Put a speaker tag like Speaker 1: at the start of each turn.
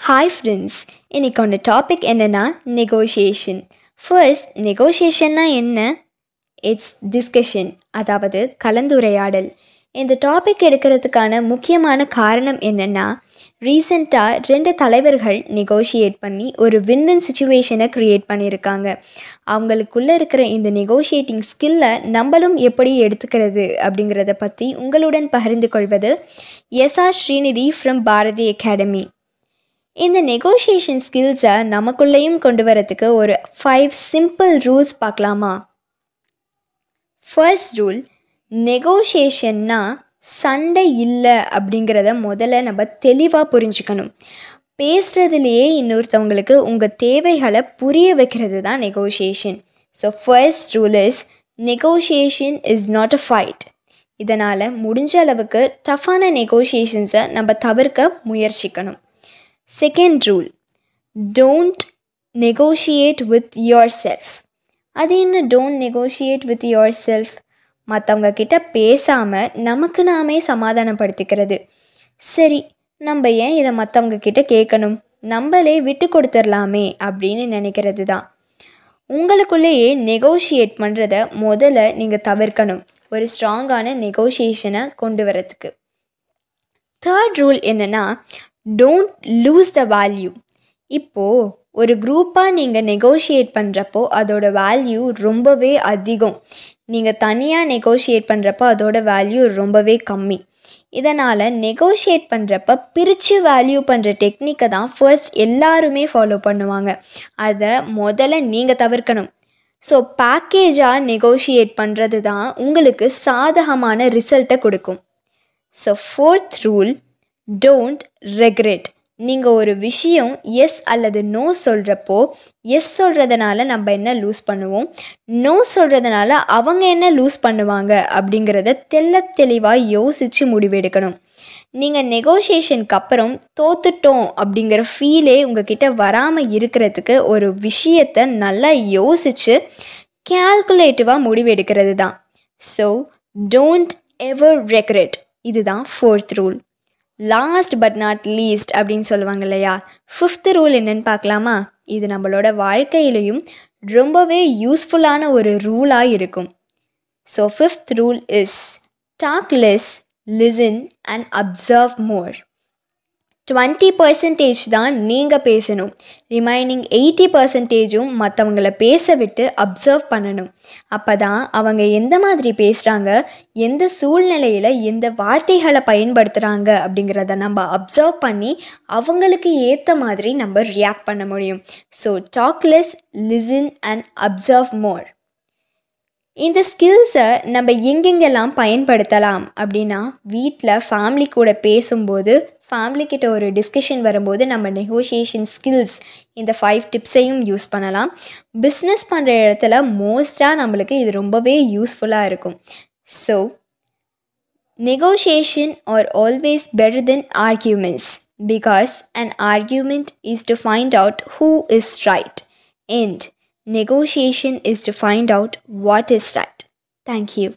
Speaker 1: Hi friends, இன்னைக்கான topic என்னென்னா negotiation. First, நெகோஷியேஷன்னா என்ன? இட்ஸ் டிஸ்கஷன், அதாவது கலந்துரையாடல். இந்த டாபிக் எடுக்கிறதுக்கான முக்கியமான காரணம் என்னென்னா, ரீசெண்டாக 2 தலைவர்கள் நெகோஷியேட் பண்ணி ஒரு வின்-வின் சுச்சுவேஷனை க்ரியேட் பண்ணியிருக்காங்க. அவங்களுக்குள்ளே இருக்கிற இந்த நெகோஷியேட்டிங் ஸ்கில்லை நம்மளும் எப்படி எடுத்துக்கிறது அப்படிங்கிறத பற்றி உங்களுடன் பகிர்ந்து கொள்வது SR Srinidhi from Bharathi academy. இந்த நெகோஷியேஷன் ஸ்கில்ஸை நமக்குள்ளேயும் கொண்டு வரத்துக்கு ஒரு 5 சிம்பிள் ரூல்ஸ் பார்க்கலாமா? ஃபர்ஸ்ட் ரூல், நெகோஷியேஷன்னா சண்டை இல்லை அப்படிங்கிறத முதல்ல நம்ம தெளிவாக புரிஞ்சுக்கணும். பேசுகிறதுலையே இன்னொருத்தவங்களுக்கு உங்கள் தேவைகளை புரிய வைக்கிறது தான் negotiation. So first rule is negotiation is not a fight. இதனால் முடிஞ்ச அளவுக்கு டஃப்பான நெகோஷியேஷன்ஸை நம்ம தவிர்க்க முயற்சிக்கணும். Second rule, don't negotiate with yourself. அது என்ன don't negotiate with yourself? மற்றவங்க கிட்ட பேசாமல் நமக்கு நாமே சமாதானப்படுத்திக்கிறது. சரி, நம்ம ஏன் இதை மற்றவங்க கிட்ட கேட்கணும், நம்மளே விட்டு கொடுத்துடலாமே அப்படின்னு நினைக்கிறது தான். உங்களுக்குள்ளேயே நெகோஷியேட் பண்ணுறத முதல்ல நீங்கள் தவிர்க்கணும், ஒரு ஸ்ட்ராங்கான நெகோஷியேஷனை கொண்டு வரத்துக்கு. தேர்ட் ரூல் என்னென்னா, டோன்ட் லூஸ் த வேல்யூ. இப்போது ஒரு குரூப்பாக நீங்கள் நெகோஷியேட் பண்ணுறப்போ அதோட வேல்யூ ரொம்பவே அதிகம். நீங்கள் தனியாக நெகோஷியேட் பண்ணுறப்போ அதோட வேல்யூ ரொம்பவே கம்மி. இதனால் நெகோஷியேட் பண்ணுறப்ப பிரித்து வேல்யூ பண்ணுற டெக்னிக்கை தான் ஃபர்ஸ்ட் எல்லாருமே ஃபாலோ பண்ணுவாங்க. அதை முதல்ல நீங்கள் தவிர்க்கணும். ஸோ பேக்கேஜாக நெகோஷியேட் பண்ணுறது தான் உங்களுக்கு சாதகமான ரிசல்ட்டை கொடுக்கும். So fourth rule, don't regret. நீங்கள் ஒரு விஷயம் எஸ் அல்லது நோ சொல்கிறப்போ, எஸ் சொல்கிறதுனால நம்ம என்ன லூஸ் பண்ணுவோம், நோ சொல்கிறதுனால அவங்க என்ன லூஸ் பண்ணுவாங்க அப்படிங்கிறத தெளிவாக யோசித்து முடிவெடுக்கணும். நீங்கள் நெகோஷியேஷனுக்கு அப்புறம் தோத்துட்டோம் அப்படிங்கிற ஃபீலே உங்ககிட்ட வராமல் இருக்கிறதுக்கு ஒரு விஷயத்தை நல்லா யோசித்து கேல்குலேட்டிவாக முடிவெடுக்கிறது தான். So don't ever regret. இதுதான் fourth rule. Last but not least அப்படின்னு சொல்லுவாங்க இல்லையா, ஃபிஃப்த் ரூல் என்னன்னு பார்க்கலாமா? இது நம்மளோட வாழ்க்கையிலையும் ரொம்பவே யூஸ்ஃபுல்லான ஒரு ரூலாக இருக்கும். So fifth rule is talk less, listen and observe more. 20% தான் நீங்கள் பேசணும், ரிமைனிங் 80%ம் மற்றவங்கள பேச விட்டு அப்சர்வ் பண்ணணும். அப்போ தான் அவங்க எந்த மாதிரி பேசுகிறாங்க, எந்த சூழ்நிலையில் எந்த வார்த்தைகளை பயன்படுத்துகிறாங்க அப்படிங்கிறத நம்ம அப்சர்வ் பண்ணி அவங்களுக்கு ஏற்ற மாதிரி நம்ம ரியாக்ட் பண்ண முடியும். So talk less, listen and observe more. இந்த ஸ்கில்ஸை நம்ம எங்கெங்கெல்லாம் பயன்படுத்தலாம் அப்படின்னா, வீட்டில் ஃபேமிலி கூட பேசும்போது, ஃபேமிலிக்கிட்ட ஒரு டிஸ்கஷன் வரும்போது நம்ம நெகோஷியேஷன் ஸ்கில்ஸ் இந்த 5 டிப்ஸையும் யூஸ் பண்ணலாம். பிஸ்னஸ் பண்ணுற இடத்துல மோஸ்ட்டாக நம்மளுக்கு இது ரொம்பவே யூஸ்ஃபுல்லாக இருக்கும். So negotiation are always better then arguments, because an argument is to find out who is right and negotiation is to find out what is right. Thank you.